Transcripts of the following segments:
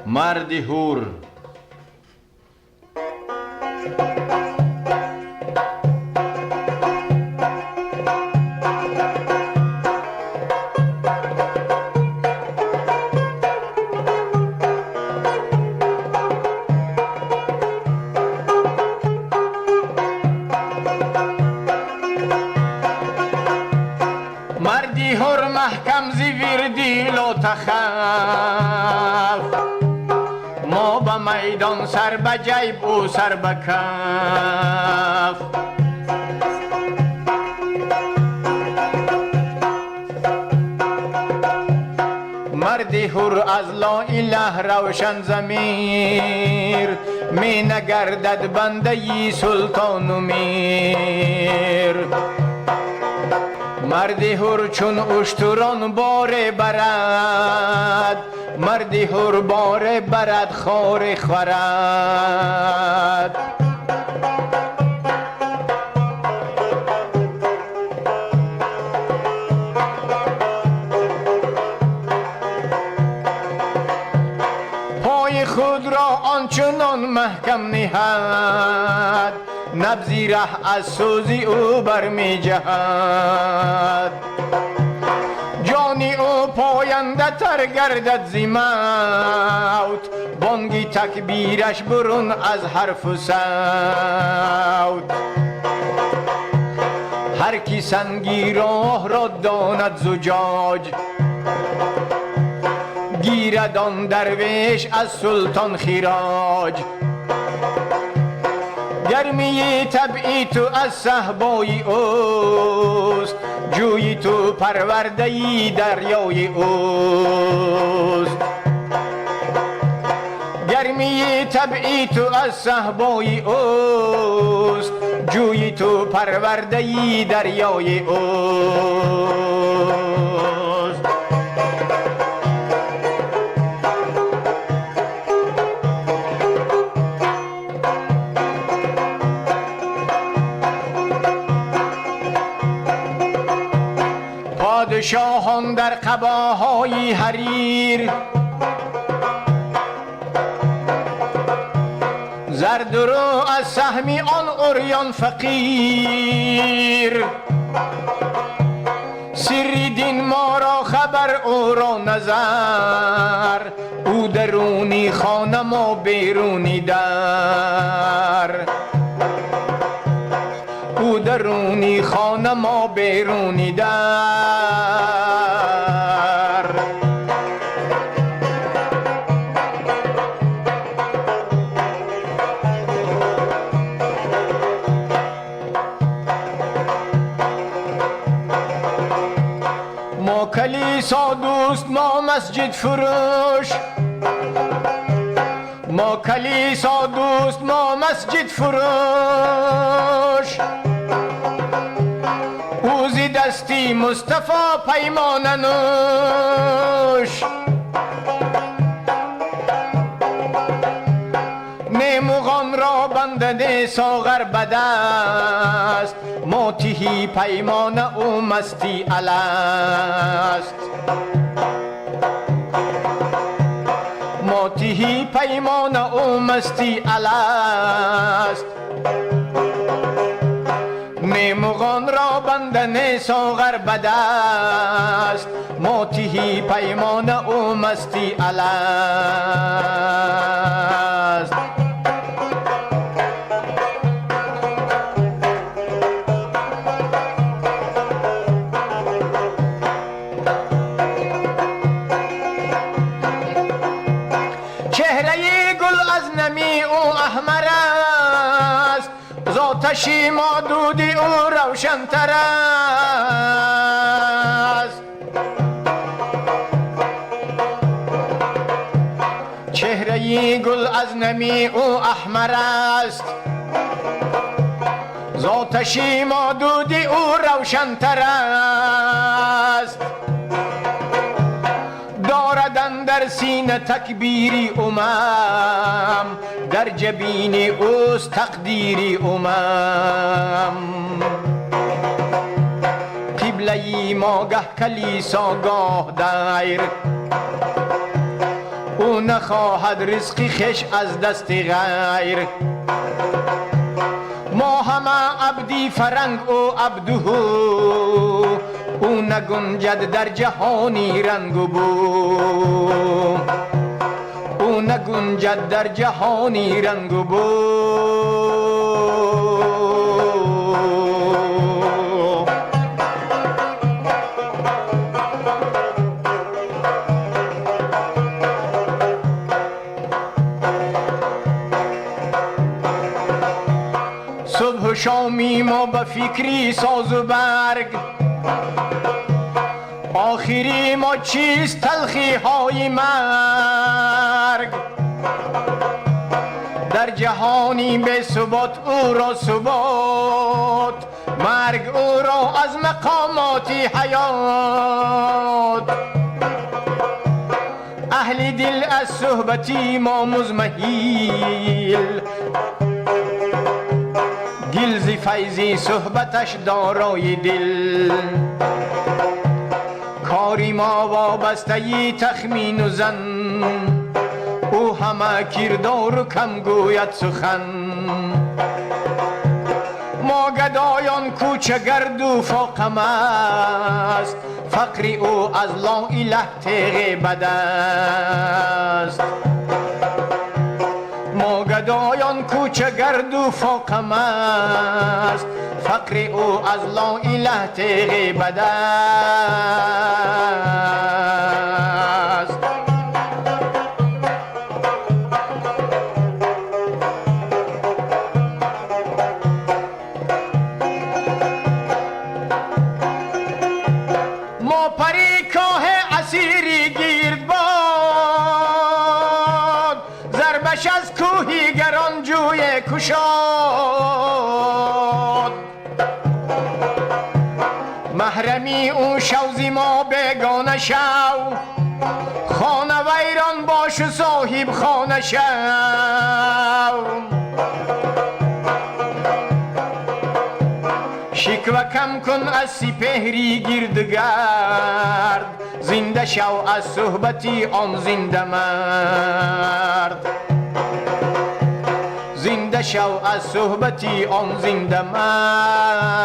مردی هور مردی هور محکم زیویردی لاتخف ما بمیدان سر بجیب و سر بکف مردی هور از لاالہ روشن ضمیر می نگردد بندۀ سلطان و میر مردی هور چون اشتران باره برد مردی هور باره برد خاری خورد پای خود را آنچنان محکم نهد نبضی ره از سوزی او برمی جهد جانی او پایندہ تر گردد ز موت بانگی تکبیرش برون از حرف و صوت هر کی سنگی راه را داند زجاج گیرد آن درویش از سلطان خراج گرمی طبعی تو از صحبای اوست جویی تو پرورده‌ای دریای اوست گرمی طبعی تو از صحبای اوست جویی تو پرورده‌ای دریای اوست پادشاهان در قباهای حریر زرد رو از سهم آن عریان فقیر سری دین ما را خبر او را نظر او درونی خانه ما بیرونی در او درونی خانه ما بیرونی در ما کلیسا دوست ما مسجد فروش ما کلیسا دوست ما مسجد فروش اوزی دستی مصطفی پیمان نوش نیموغان را بندده ساغر بدست ماتیهی پیمان او مستی الست ماتیهی پیمان او مستی الست نیموغان را بندن ساغر بدست ماتیهی پیمان او مستی الست چهره گل از نمی او احمر است ذاتشی مادودی او روشن تر است چهره گل از نمی او احمر است ذاتشی مادودی او روشن تر است داردن در سینه تکبیری امم در جبین اوست تقدیری امم قبله ما گه کلیسا گاه دیر، او نخواهد رزقی خش از دست غیر. ما همه عبدی فرنگ او عبده، او نگنجد در جهانی رنگ و بو، او نگنجد در جهانی رنگ و بو. صبح و شامی ما به فکری ساز و برگ، آخری ما چیست تلخی های مرگ. در جهانی به ثبات او را ثبات، مرگ او را از مقامات حیات. اهل دل از صحبتی ما مزمحیل، گلز فیضی صحبتش دارای دل. کاری ما وابسته تخمین و زن، او همه کردار و کم گوید سخن. ما گدایان کوچه گرد و فاقم است، فقری او از لاالہ تیغ بد است. ما گدایان کوچه گرد و فاقم است، فقر او از لاالہ تیغ بد است. ما پری کاه اسیری گیرد باد، ضربش از کوهی گران جوی کشاد. محرمی او شوزی ما بگانه شو، خانه ویران باش و صاحب خانه شو. شکوه کم کن از سپهری گردد، زنده شو از صحبتی آن زنده مرد. زنده شو از صحبتی آن زنده مرد.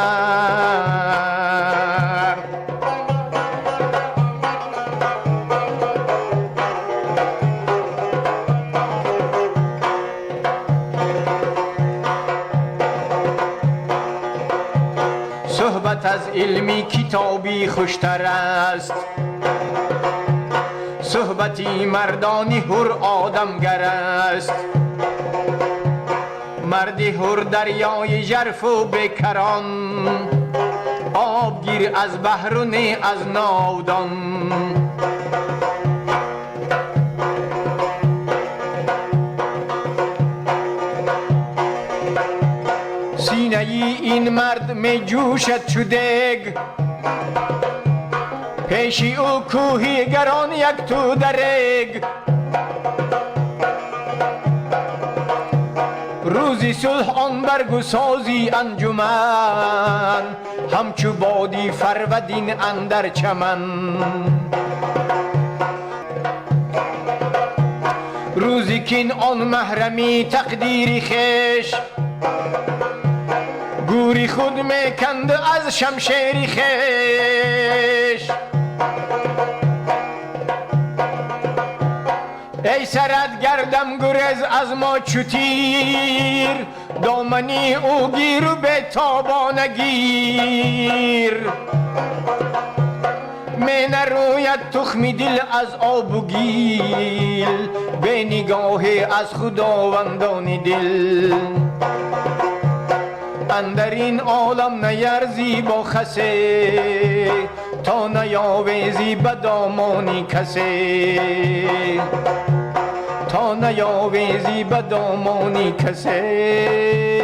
صحبت از علمی کتابی خوشتر است، صحبتی مردانی هر آدمگر است. مردی هر دریای ژرف و بکران، آب گیر از بحر و نه از ناودان. سینه این مرد می جوشد چو دگ، پیشی او کوهی گران یک تو درگ. روزی صلح آن برگو سازی انجمن، همچو بادی فرودین اندر چمن. روزی کین آن محرمی تقدیری خش، گوری خود میکند از شمشیری خش. ای سرت گردم گریز از ما چو تیر، دامنی او گیر و به تابانه گیر. می نروید تخمی دل از آب و گیل، به نگاه از خداوندان دل. اندر این عالم نیرزی با خسه، تا نیاویزی به دامانی کسه. تا نیاویزی به دامانی کسه.